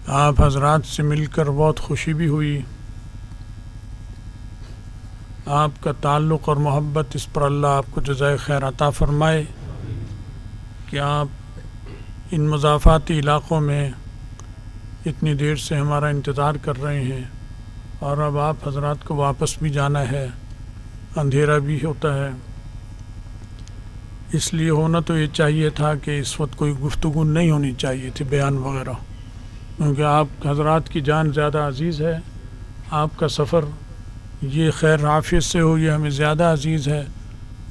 آپ حضرات سے مل کر بہت خوشی بھی ہوئی. آپ کا تعلق اور محبت اس پر اللہ آپ کو جزائے خیر عطا فرمائے کہ آپ ان مضافاتی علاقوں میں اتنی دیر سے ہمارا انتظار کر رہے ہیں اور اب آپ حضرات کو واپس بھی جانا ہے, اندھیرا بھی ہوتا ہے. اس لیے ہونا تو یہ چاہیے تھا کہ اس وقت کوئی گفتگو نہیں ہونی چاہیے تھی, بیان وغیرہ, کیونکہ آپ حضرات کی جان زیادہ عزیز ہے. آپ کا سفر یہ خیر عافیت سے ہو یہ ہمیں زیادہ عزیز ہے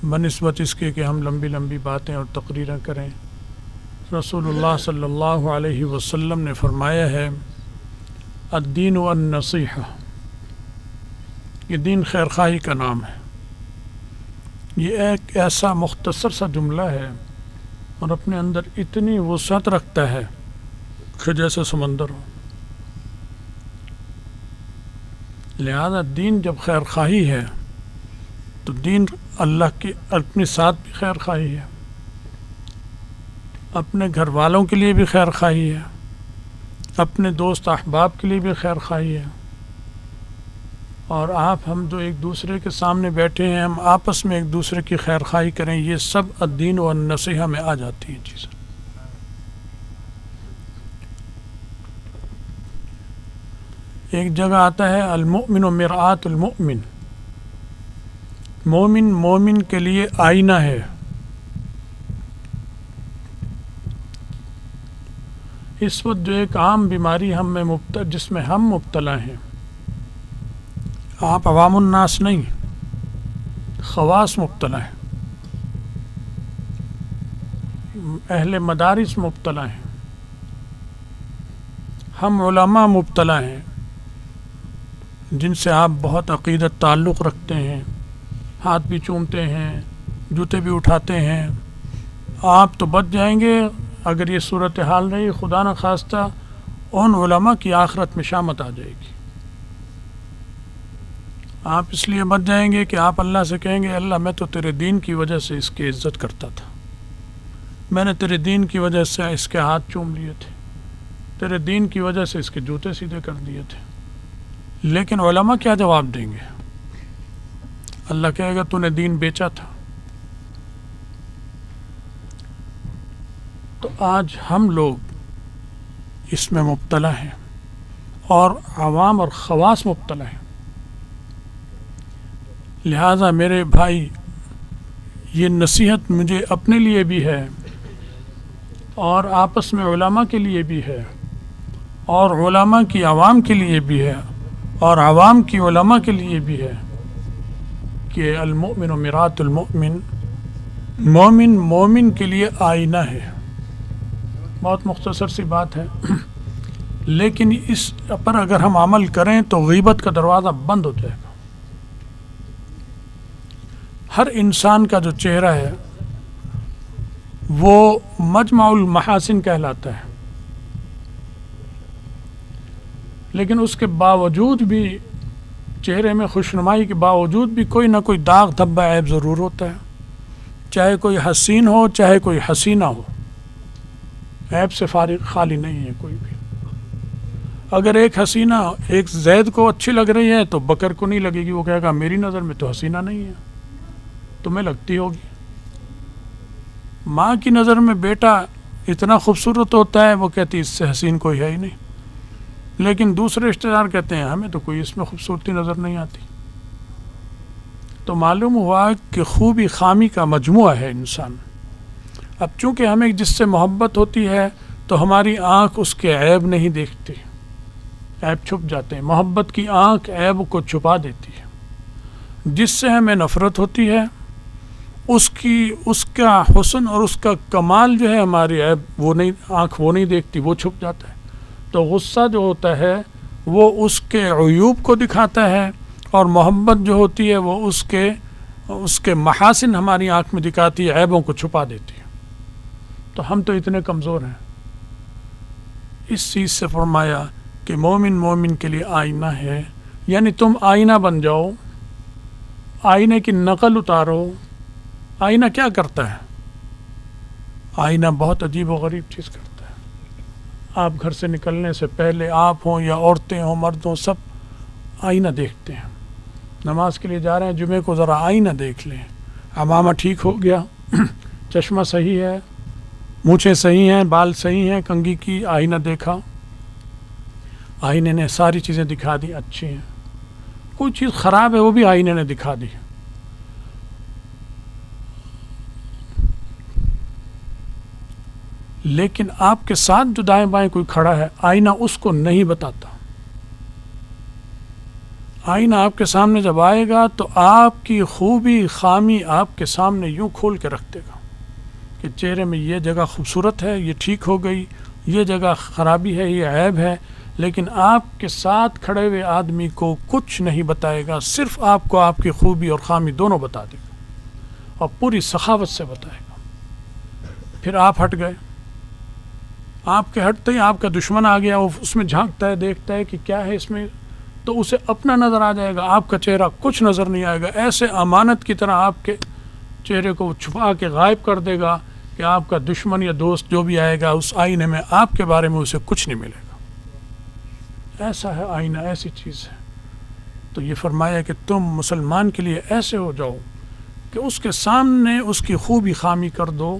بنسبت اس کے کہ ہم لمبی لمبی باتیں اور تقریریں کریں. رسول اللہ صلی اللہ علیہ وسلم نے فرمایا ہے الدین والنصیحہ, یہ دین خیر خواہی کا نام ہے. یہ ایک ایسا مختصر سا جملہ ہے اور اپنے اندر اتنی وسعت رکھتا ہے کہ جیسے سمندر ہو. لہذا دین جب خیر خواہی ہے تو دین اللہ کے اپنے ساتھ بھی خیر خواہی ہے, اپنے گھر والوں کے لیے بھی خیر خواہی ہے, اپنے دوست احباب کے لیے بھی خیر خواہی ہے. اور آپ ہم جو ایک دوسرے کے سامنے بیٹھے ہیں ہم آپس میں ایک دوسرے کی خیر خواہی کریں, یہ سب الدین و النصیحہ میں آ جاتی ہیں چیزیں. ایک جگہ آتا ہے المؤمن مرآۃ المؤمن, مومن مومن کے لیے آئینہ ہے. اس وقت جو ایک عام بیماری ہم میں جس میں ہم مبتلا ہیں, آپ عوام الناس نہیں, خواص مبتلا ہیں, اہل مدارس مبتلا ہیں, ہم علماء مبتلا ہیں جن سے آپ بہت عقیدت تعلق رکھتے ہیں, ہاتھ بھی چومتے ہیں, جوتے بھی اٹھاتے ہیں. آپ تو بچ جائیں گے اگر یہ صورتحال رہی, خدا نہ خواستہ ان علماء کی آخرت میں شامت آ جائے گی. آپ اس لیے بچ جائیں گے کہ آپ اللہ سے کہیں گے اللہ میں تو تیرے دین کی وجہ سے اس کی عزت کرتا تھا, میں نے تیرے دین کی وجہ سے اس کے ہاتھ چوم لیے تھے, تیرے دین کی وجہ سے اس کے جوتے سیدھے کر دیے تھے. لیکن علماء کیا جواب دیں گے؟ اللہ کہے گا تو نے دین بیچا تھا. تو آج ہم لوگ اس میں مبتلا ہیں اور عوام اور خواص مبتلا ہیں. لہذا میرے بھائی یہ نصیحت مجھے اپنے لیے بھی ہے اور آپس میں علماء کے لیے بھی ہے اور علماء کی عوام کے لیے بھی ہے اور عوام کی علماء کے لیے بھی ہے کہ المؤمن مرآۃ المؤمن, مومن مومن کے لیے آئینہ ہے. بہت مختصر سی بات ہے لیکن اس پر اگر ہم عمل کریں تو غیبت کا دروازہ بند ہو جائے گا. ہر انسان کا جو چہرہ ہے وہ مجمع المحاسن کہلاتا ہے, لیکن اس کے باوجود بھی چہرے میں خوشنمائی کے باوجود بھی کوئی نہ کوئی داغ دھبا عیب ضرور ہوتا ہے, چاہے کوئی حسین ہو چاہے کوئی حسینہ ہو, عیب سے خالی نہیں ہے کوئی بھی. اگر ایک حسینہ ایک زید کو اچھی لگ رہی ہے تو بکر کو نہیں لگے گی, وہ کہے گا میری نظر میں تو حسینہ نہیں ہے, تمہیں لگتی ہوگی. ماں کی نظر میں بیٹا اتنا خوبصورت ہوتا ہے وہ کہتی اس سے حسین کوئی ہے ہی نہیں, لیکن دوسرے رشتہ دار کہتے ہیں ہمیں تو کوئی اس میں خوبصورتی نظر نہیں آتی. تو معلوم ہوا کہ خوبی خامی کا مجموعہ ہے انسان. اب چونکہ ہمیں جس سے محبت ہوتی ہے تو ہماری آنکھ اس کے عیب نہیں دیکھتی, عیب چھپ جاتے ہیں. محبت کی آنکھ عیب کو چھپا دیتی ہے. جس سے ہمیں نفرت ہوتی ہے اس کا حسن اور اس کا کمال جو ہے ہماری عیب وہ نہیں, آنکھ وہ نہیں دیکھتی, وہ چھپ جاتا ہے. تو غصہ جو ہوتا ہے وہ اس کے عیوب کو دکھاتا ہے اور محبت جو ہوتی ہے وہ اس کے محاسن ہماری آنکھ میں دکھاتی ہے, عیبوں کو چھپا دیتی ہے. تو ہم تو اتنے کمزور ہیں. اس چیز سے فرمایا کہ مومن مومن کے لیے آئینہ ہے, یعنی تم آئینہ بن جاؤ, آئینے کی نقل اتارو. آئینہ کیا کرتا ہے؟ آئینہ بہت عجیب و غریب چیز کرتا ہے. آپ گھر سے نکلنے سے پہلے آپ ہوں یا عورتیں ہوں مرد ہوں سب آئینہ دیکھتے ہیں. نماز کے لیے جا رہے ہیں جمعے کو ذرا آئینہ دیکھ لیں. امامہ ٹھیک ہو گیا, چشمہ صحیح ہے, مونچھیں صحیح ہیں, بال صحیح ہیں, کنگھی کی, آئینہ دیکھا, آئینے نے ساری چیزیں دکھا دی اچھی ہیں. کوئی چیز خراب ہے وہ بھی آئینے نے دکھا دی. لیکن آپ کے ساتھ جو دائیں بائیں کوئی کھڑا ہے آئینہ اس کو نہیں بتاتا. آئینہ آپ کے سامنے جب آئے گا تو آپ کی خوبی خامی آپ کے سامنے یوں کھول کے رکھ دے گا کہ چہرے میں یہ جگہ خوبصورت ہے, یہ ٹھیک ہو گئی, یہ جگہ خرابی ہے, یہ عیب ہے. لیکن آپ کے ساتھ کھڑے ہوئے آدمی کو کچھ نہیں بتائے گا, صرف آپ کو آپ کی خوبی اور خامی دونوں بتا دے گا اور پوری سخاوت سے بتائے گا. پھر آپ ہٹ گئے, آپ کے ہٹتے ہی آپ کا دشمن آ گیا, وہ اس میں جھانکتا ہے, دیکھتا ہے کہ کیا ہے اس میں, تو اسے اپنا نظر آ جائے گا, آپ کا چہرہ کچھ نظر نہیں آئے گا. ایسے امانت کی طرح آپ کے چہرے کو چھپا کے غائب کر دے گا کہ آپ کا دشمن یا دوست جو بھی آئے گا اس آئینے میں آپ کے بارے میں اسے کچھ نہیں ملے گا. ایسا ہے آئینہ, ایسی چیز ہے. تو یہ فرمایا کہ تم مسلمان کے لیے ایسے ہو جاؤ کہ اس کے سامنے اس کی خوبی خامی کر دو,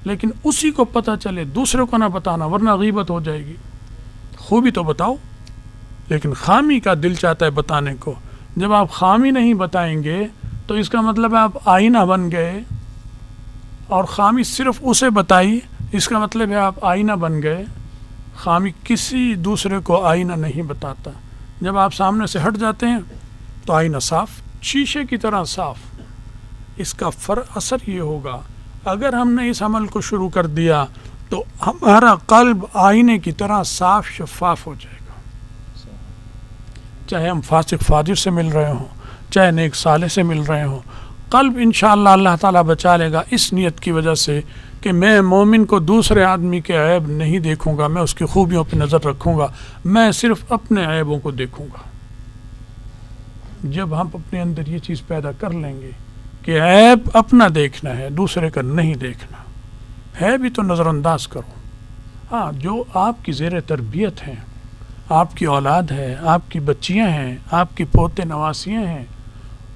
لیکن اسی کو پتہ چلے, دوسرے کو نہ بتانا ورنہ غیبت ہو جائے گی. خوبی تو بتاؤ لیکن خامی کا دل چاہتا ہے بتانے کو. جب آپ خامی نہیں بتائیں گے تو اس کا مطلب ہے آپ آئینہ بن گئے, اور خامی صرف اسے بتائی اس کا مطلب ہے آپ آئینہ بن گئے. خامی کسی دوسرے کو آئینہ نہیں بتاتا. جب آپ سامنے سے ہٹ جاتے ہیں تو آئینہ صاف, شیشے کی طرح صاف. اس کا اثر یہ ہوگا اگر ہم نے اس عمل کو شروع کر دیا تو ہمارا قلب آئینے کی طرح صاف شفاف ہو جائے گا. چاہے ہم فاسق فاجر سے مل رہے ہوں, چاہے نیک صالح سے مل رہے ہوں, قلب انشاءاللہ اللہ تعالیٰ بچا لے گا اس نیت کی وجہ سے کہ میں مومن کو دوسرے آدمی کے عیب نہیں دیکھوں گا, میں اس کی خوبیوں پہ نظر رکھوں گا, میں صرف اپنے عیبوں کو دیکھوں گا. جب ہم اپنے اندر یہ چیز پیدا کر لیں گے کہ عیب اپنا دیکھنا ہے, دوسرے کا نہیں دیکھنا ہے, بھی تو نظر انداز کرو. ہاں, جو آپ کی زیر تربیت ہیں, آپ کی اولاد ہے, آپ کی بچیاں ہیں, آپ کی پوتے نواسیاں ہیں,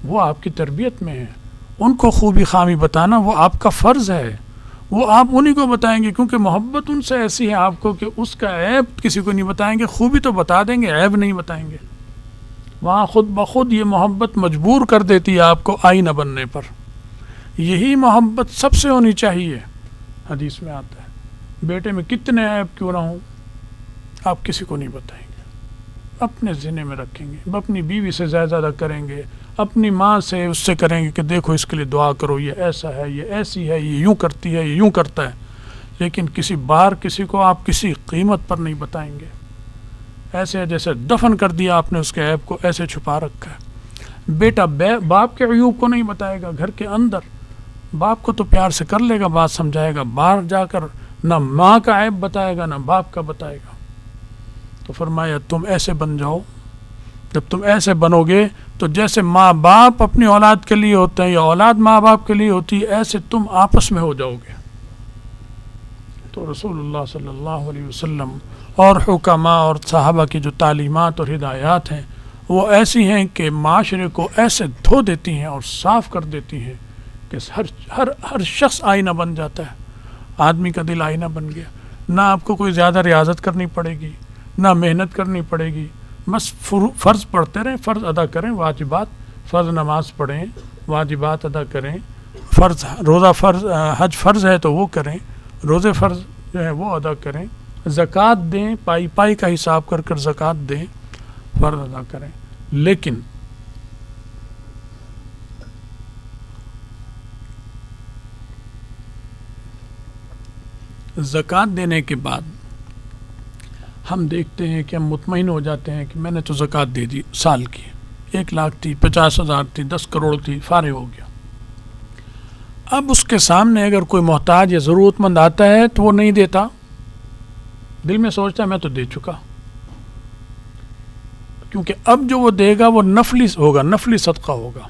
وہ آپ کی تربیت میں ہیں, ان کو خوبی خامی بتانا وہ آپ کا فرض ہے. وہ آپ انہی کو بتائیں گے کیونکہ محبت ان سے ایسی ہے آپ کو کہ اس کا عیب کسی کو نہیں بتائیں گے, خوبی تو بتا دیں گے, عیب نہیں بتائیں گے. وہاں خود بخود یہ محبت مجبور کر دیتی ہے آپ کو آئینہ بننے پر. یہی محبت سب سے ہونی چاہیے. حدیث میں آتا ہے بیٹے میں کتنے عیب کیوں نہ ہوں آپ کسی کو نہیں بتائیں گے, اپنے ذمے میں رکھیں گے, اپنی بیوی سے زیادہ کریں گے, اپنی ماں سے اس سے کریں گے کہ دیکھو اس کے لیے دعا کرو, یہ ایسا ہے, یہ ایسی ہے, یہ یوں کرتی ہے, یہ یوں کرتا ہے. لیکن کسی بار کسی کو آپ کسی قیمت پر نہیں بتائیں گے. ایسے جیسے دفن کر دیا آپ نے اس کے عیب کو, ایسے چھپا رکھا ہے. بیٹا باپ کے عیوب کو نہیں بتائے گا گھر کے اندر, باپ کو تو پیار سے کر لے گا, بات سمجھائے گا, باہر جا کر نہ ماں کا عیب بتائے گا نہ باپ کا بتائے گا. تو فرمایا تم ایسے بن جاؤ. جب تم ایسے بنو گے تو جیسے ماں باپ اپنی اولاد کے لیے ہوتے ہیں یا اولاد ماں باپ کے لیے ہوتی ہے, ایسے تم آپس میں ہو جاؤ گے. تو رسول اللہ صلی اللہ علیہ وسلم اور حکماء اور صحابہ کی جو تعلیمات اور ہدایات ہیں وہ ایسی ہیں کہ معاشرے کو ایسے دھو دیتی ہیں اور صاف کر دیتی ہیں کہ ہر شخص آئینہ بن جاتا ہے. آدمی کا دل آئینہ بن گیا. نہ آپ کو کوئی زیادہ ریاضت کرنی پڑے گی, نہ محنت کرنی پڑے گی, بس فرض پڑھتے رہیں, فرض ادا کریں, واجبات, فرض نماز پڑھیں, واجبات ادا کریں, فرض روزہ فرض, حج فرض ہے تو وہ کریں, روزے فرض جو ہے وہ ادا کریں, زکوٰۃ دیں, پائی کا حساب کر کر زکوٰۃ دیں, فرض ادا کریں. لیکن زکوٰۃ دینے کے بعد ہم دیکھتے ہیں کہ ہم مطمئن ہو جاتے ہیں کہ میں نے تو زکوٰۃ دے دی سال کی, 1 لاکھ تھی, 50,000 تھی, 10 کروڑ تھی, فارغ ہو گیا. اب اس کے سامنے اگر کوئی محتاج یا ضرورت مند آتا ہے تو وہ نہیں دیتا, دل میں سوچتا ہے میں تو دے چکا, کیونکہ اب جو وہ دے گا وہ نفلی ہوگا, نفلی صدقہ ہوگا.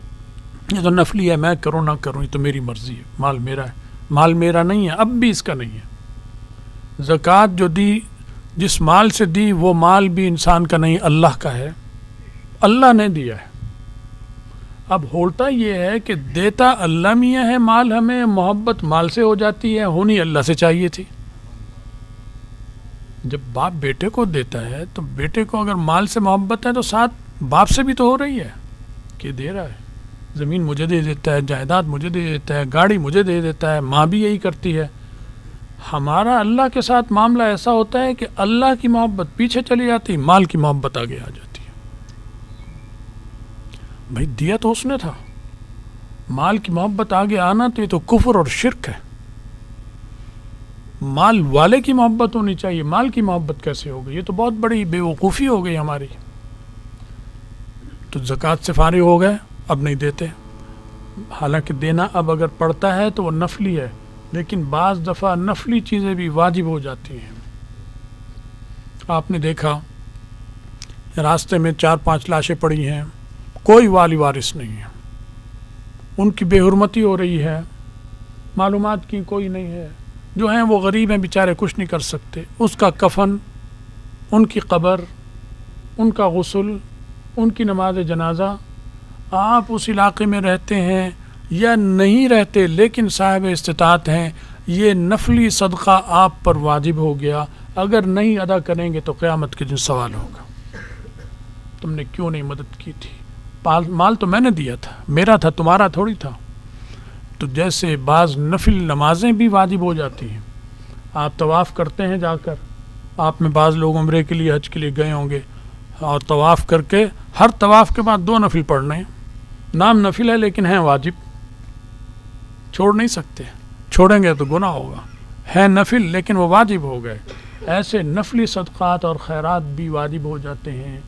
یہ تو نفلی ہے, میں کروں نہ کروں یہ تو میری مرضی ہے, مال میرا ہے, مال میرا نہیں ہے, اب بھی اس کا نہیں ہے. زکوٰۃ جو دی جس مال سے دی وہ مال بھی انسان کا نہیں، اللہ کا ہے، اللہ نے دیا ہے۔ اب ہوتا یہ ہے کہ دیتا اللہ میاں ہے مال، ہمیں محبت مال سے ہو جاتی ہے، ہونی اللہ سے چاہیے تھی۔ جب باپ بیٹے کو دیتا ہے تو بیٹے کو اگر مال سے محبت ہے تو ساتھ باپ سے بھی تو ہو رہی ہے کہ دے رہا ہے، زمین مجھے دے دیتا ہے، جائیداد مجھے دے دیتا ہے، گاڑی مجھے دے دیتا ہے، ماں بھی یہی کرتی ہے۔ ہمارا اللہ کے ساتھ معاملہ ایسا ہوتا ہے کہ اللہ کی محبت پیچھے چلی جاتی، مال کی محبت آگے آ جاتی ہے۔ بھائی دیا تو اس نے تھا، مال کی محبت آگے آنا تو یہ تو کفر اور شرک ہے۔ مال والے کی محبت ہونی چاہیے، مال کی محبت کیسے ہو گئی؟ یہ تو بہت بڑی بے وقوفی ہو گئی ہماری۔ تو زکوٰۃ سے فارغ ہو گئے، اب نہیں دیتے، حالانکہ دینا اب اگر پڑتا ہے تو وہ نفلی ہے، لیکن بعض دفعہ نفلی چیزیں بھی واجب ہو جاتی ہیں۔ آپ نے دیکھا راستے میں 4-5 لاشیں پڑی ہیں، کوئی والی وارث نہیں ہے، ان کی بے حرمتی ہو رہی ہے، معلومات کی کوئی نہیں ہے، جو ہیں وہ غریب ہیں بیچارے، کچھ نہیں کر سکتے، اس کا کفن، ان کی قبر، ان کا غسل، ان کی نماز جنازہ۔ آپ اس علاقے میں رہتے ہیں یا نہیں رہتے لیکن صاحب استطاعت ہیں، یہ نفلی صدقہ آپ پر واجب ہو گیا، اگر نہیں ادا کریں گے تو قیامت کے دن سوال ہوگا، تم نے کیوں نہیں مدد کی تھی؟ مال تو میں نے دیا تھا، میرا تھا، تمہارا تھوڑی تھا۔ تو جیسے بعض نفل نمازیں بھی واجب ہو جاتی ہیں، آپ طواف کرتے ہیں جا کر، آپ میں بعض لوگ عمرے کے لیے حج کے لیے گئے ہوں گے، اور طواف کر کے ہر طواف کے بعد 2 نفل پڑھنے ہیں، نام نفل ہے لیکن ہیں واجب، چھوڑ نہیں سکتے، چھوڑیں گے تو گناہ ہوگا، ہے نفل لیکن وہ واجب ہو گئے۔ ایسے نفلی صدقات اور خیرات بھی واجب ہو جاتے ہیں۔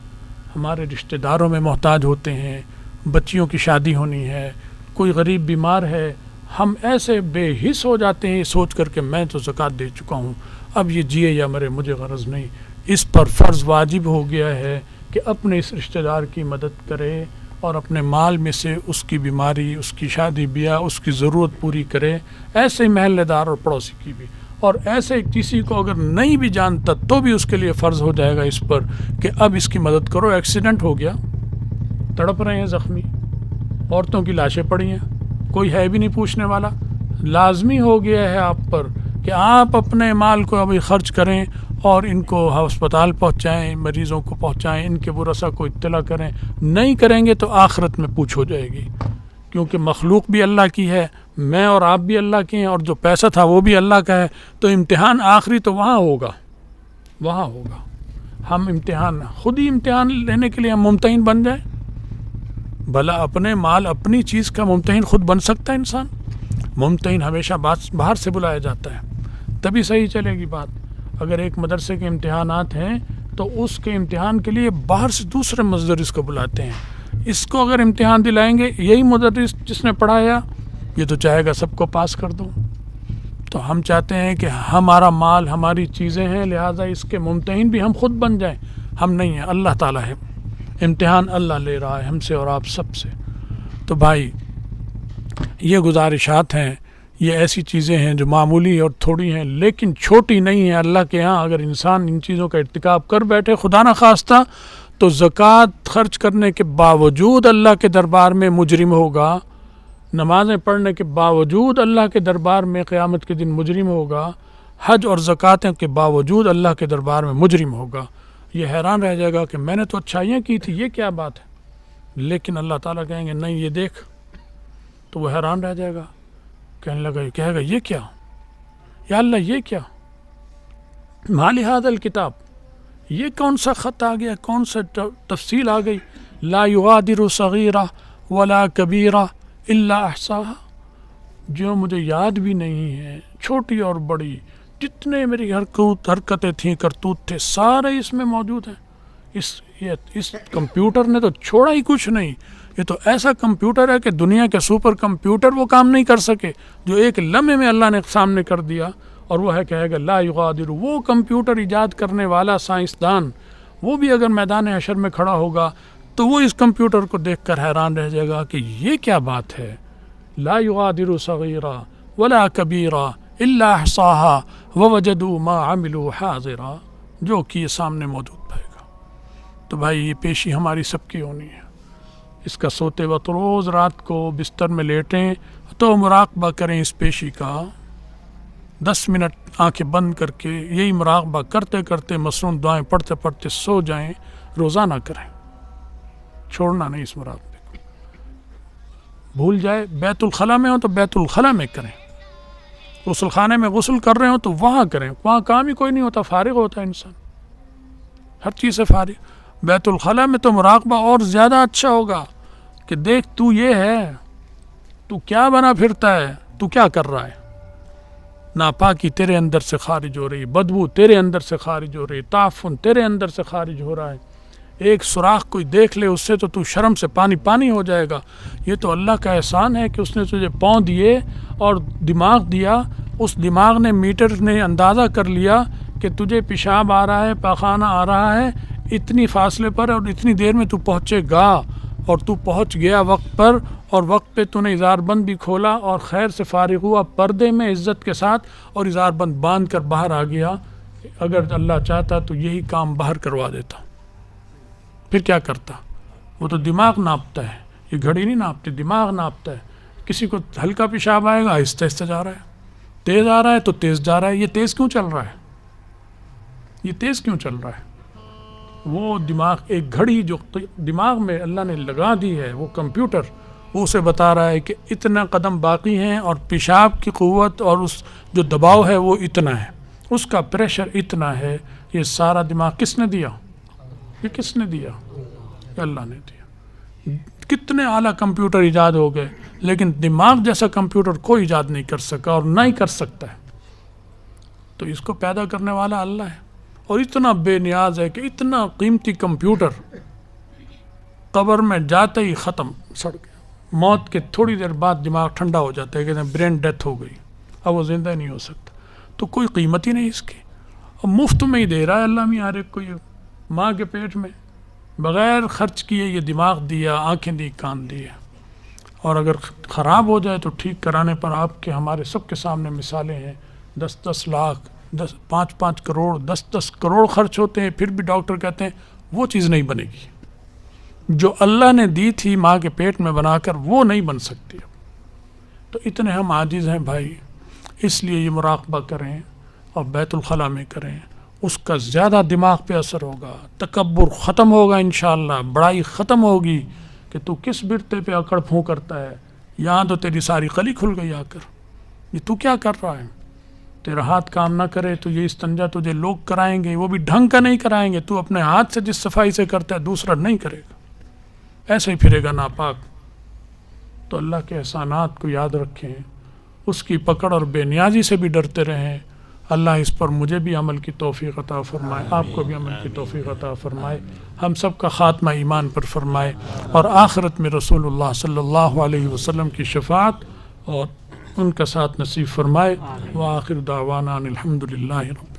ہمارے رشتہ داروں میں محتاج ہوتے ہیں، بچیوں کی شادی ہونی ہے، کوئی غریب بیمار ہے، ہم ایسے بے حس ہو جاتے ہیں سوچ کر کہ میں تو زکوٰۃ دے چکا ہوں، اب یہ جیے یا مرے مجھے غرض نہیں۔ اس پر فرض واجب ہو گیا ہے کہ اپنے اس رشتہ دار کی مدد کرے اور اپنے مال میں سے اس کی بیماری، اس کی شادی بیاہ، اس کی ضرورت پوری کرے، ایسے ہی محلے دار اور پڑوسی کی بھی، اور ایسے کسی کو اگر نہیں بھی جانتا تو بھی اس کے لیے فرض ہو جائے گا اس پر کہ اب اس کی مدد کرو۔ ایکسیڈنٹ ہو گیا، تڑپ رہے ہیں زخمی، عورتوں کی لاشیں پڑی ہیں، کوئی ہے بھی نہیں پوچھنے والا، لازمی ہو گیا ہے آپ پر کہ آپ اپنے مال کو ابھی خرچ کریں اور ان کو ہسپتال پہنچائیں، مریضوں کو پہنچائیں، ان کے ورثاء کو اطلاع کریں۔ نہیں کریں گے تو آخرت میں پوچھ ہو جائے گی، کیونکہ مخلوق بھی اللہ کی ہے، میں اور آپ بھی اللہ کے ہیں، اور جو پیسہ تھا وہ بھی اللہ کا ہے، تو امتحان آخری تو وہاں ہوگا، وہاں ہوگا۔ ہم امتحان خود ہی امتحان لینے کے لیے ہم ممتحن بن جائیں؟ بھلا اپنے مال اپنی چیز کا ممتحن خود بن سکتا ہے انسان؟ ممتحن ہمیشہ باہر سے بلایا جاتا ہے، تبھی صحیح چلے گی بات۔ اگر ایک مدرسے کے امتحانات ہیں تو اس کے امتحان کے لیے باہر سے دوسرے مدرس کو بلاتے ہیں، اس کو اگر امتحان دلائیں گے یہی مدرس جس نے پڑھایا، یہ تو چاہے گا سب کو پاس کر دوں۔ تو ہم چاہتے ہیں کہ ہمارا مال ہماری چیزیں ہیں، لہٰذا اس کے ممتحن بھی ہم خود بن جائیں، ہم نہیں ہیں، اللہ تعالیٰ ہے، امتحان اللہ لے رہا ہے ہم سے اور آپ سب سے۔ تو بھائی یہ گزارشات ہیں، یہ ایسی چیزیں ہیں جو معمولی اور تھوڑی ہیں لیکن چھوٹی نہیں ہیں اللہ کے ہاں۔ اگر انسان ان چیزوں کا ارتکاب کر بیٹھے خدا نہ خواستہ تو زکوٰۃ خرچ کرنے کے باوجود اللہ کے دربار میں مجرم ہوگا، نمازیں پڑھنے کے باوجود اللہ کے دربار میں قیامت کے دن مجرم ہوگا، حج اور زکوٰۃوں کے باوجود اللہ کے دربار میں مجرم ہوگا۔ یہ حیران رہ جائے گا کہ میں نے تو اچھائیاں کی تھی، یہ کیا بات ہے؟ لیکن اللہ تعالیٰ کہیں گے نہیں یہ دیکھ، تو وہ حیران رہ جائے گا، کہنے لگا، کہے گا یہ کیا یا اللہ، یہ کیا مال ھذا الکتاب، یہ کون سا خط آ گیا، کون سا تفصیل آ گئی، لا یغادر صغیرہ ولا کبیرہ الا احصاها، جو مجھے یاد بھی نہیں ہے، چھوٹی اور بڑی جتنے میری حرکتیں تھیں، کرتوت تھے، سارے اس میں موجود ہیں۔ اس کمپیوٹر نے تو چھوڑا ہی کچھ نہیں، یہ تو ایسا کمپیوٹر ہے کہ دنیا کے سپر کمپیوٹر وہ کام نہیں کر سکے جو ایک لمحے میں اللہ نے سامنے کر دیا۔ اور وہ ہے کہے گا لا یغادر، وہ کمپیوٹر ایجاد کرنے والا سائنسدان وہ بھی اگر میدان حشر میں کھڑا ہوگا تو وہ اس کمپیوٹر کو دیکھ کر حیران رہ جائے گا کہ یہ کیا بات ہے، لا یغادر صغیرہ ولا کبیرہ الا احصاها ووجدوا ما عملوا حاضرا، جو کہ یہ سامنے موجود پائے گا. تو بھائی یہ پیشی ہماری سب کی ہونی ہے. اس کا سوتے وقت روز رات کو بستر میں لیٹیں تو مراقبہ کریں اس پیشی کا. 10 منٹ آنکھیں بند کر کے یہی مراقبہ کرتے کرتے مصنون دعائیں پڑھتے پڑھتے سو جائیں. روزانہ کریں, چھوڑنا نہیں اس مراقبے کو. بھول جائے بیت الخلا میں ہو تو بیت الخلا میں کریں, غسل خانے میں غسل کر رہے ہوں تو وہاں کریں. وہاں کام ہی کوئی نہیں ہوتا, فارغ ہوتا ہے انسان ہر چیز سے فارغ. بیت الخلا میں تو مراقبہ اور زیادہ اچھا ہوگا کہ دیکھ تو یہ ہے, تو کیا بنا پھرتا ہے, تو کیا کر رہا ہے. ناپاکی تیرے اندر سے خارج ہو رہی, بدبو تیرے اندر سے خارج ہو رہی, تعفن تیرے اندر سے خارج ہو رہا ہے. ایک سوراخ کوئی دیکھ لے اس سے تو شرم سے پانی پانی ہو جائے گا. یہ تو اللہ کا احسان ہے کہ اس نے تجھے پاؤں دیے اور دماغ دیا. اس دماغ نے میٹر نے اندازہ کر لیا کہ تجھے پیشاب آ رہا ہے, پاخانہ آ رہا ہے, اتنی فاصلے پر اور اتنی دیر میں تو پہنچے گا, اور تو پہنچ گیا وقت پر, اور وقت پہ تو نے اظہار بند بھی کھولا اور خیر سے فارغ ہوا پردے میں عزت کے ساتھ, اور اظہار بند باندھ کر باہر آ گیا. اگر اللہ چاہتا تو یہی کام باہر کروا دیتا, پھر کیا کرتا. وہ تو دماغ ناپتا ہے, یہ گھڑی نہیں ناپتی, دماغ ناپتا ہے. کسی کو ہلکا پیشاب آئے گا آہستہ آہستہ جا رہا ہے, تیز آ رہا ہے تو تیز جا رہا ہے. یہ تیز کیوں چل رہا ہے, یہ تیز کیوں چل رہا ہے. وہ دماغ ایک گھڑی جو دماغ میں اللہ نے لگا دی ہے, وہ کمپیوٹر, وہ اسے بتا رہا ہے کہ اتنا قدم باقی ہیں, اور پیشاب کی قوت اور اس جو دباؤ ہے وہ اتنا ہے, اس کا پریشر اتنا ہے. یہ سارا دماغ کس نے دیا, یہ کس نے دیا, اللہ نے دیا. کتنے اعلیٰ کمپیوٹر ایجاد ہو گئے, لیکن دماغ جیسا کمپیوٹر کوئی ایجاد نہیں کر سکا اور نہ ہی کر سکتا ہے. تو اس کو پیدا کرنے والا اللہ ہے, اور اتنا بے نیاز ہے کہ اتنا قیمتی کمپیوٹر قبر میں جاتے ہی ختم, سڑ گیا. موت کے تھوڑی دیر بعد دماغ ٹھنڈا ہو جاتا ہے, کہتے ہیں برین ڈیتھ ہو گئی, اب وہ زندہ نہیں ہو سکتا. تو کوئی قیمت ہی نہیں اس کی, اور مفت میں ہی دے رہا ہے اللہ میاں ہر ایک کو. یہ ماں کے پیٹ میں بغیر خرچ کیے یہ دماغ دیا, آنکھیں دی, کان دیے. اور اگر خراب ہو جائے تو ٹھیک کرانے پر آپ کے ہمارے سب کے سامنے مثالیں ہیں. 10-10 لاکھ, 5-5 کروڑ, 10-10 کروڑ خرچ ہوتے ہیں, پھر بھی ڈاکٹر کہتے ہیں وہ چیز نہیں بنے گی جو اللہ نے دی تھی ماں کے پیٹ میں بنا کر, وہ نہیں بن سکتی. تو اتنے ہم عاجز ہیں بھائی, اس لیے یہ مراقبہ کریں اور بیت الخلا میں کریں. اس کا زیادہ دماغ پہ اثر ہوگا, تکبر ختم ہوگا انشاءاللہ, بڑائی ختم ہوگی کہ تو کس برتے پہ اکڑ پھوں کرتا ہے. یہاں تو تیری ساری کلی کھل گئی آ کر, یہ تو کیا کر رہا ہے. تیرا ہاتھ کام نہ کرے تو یہ استنجا تجھے لوگ کرائیں گے, وہ بھی ڈھنگ کا نہیں کرائیں گے. تو اپنے ہاتھ سے جس صفائی سے کرتا ہے دوسرا نہیں کرے گا, ایسے ہی پھرے گا ناپاک. تو اللہ کے احسانات کو یاد رکھیں, اس کی پکڑ اور بے نیازی سے بھی ڈرتے رہیں. اللہ اس پر مجھے بھی عمل کی توفیق عطا فرمائے, آپ کو بھی عمل کی توفیق عطا فرمائے, ہم سب کا خاتمہ ایمان پر فرمائے, اور آخرت میں رسول اللہ صلی اللہ علیہ وسلم کی شفاعت اور ان کا ساتھ نصیب فرمائے. وآخر دعوانا الحمدللہ رب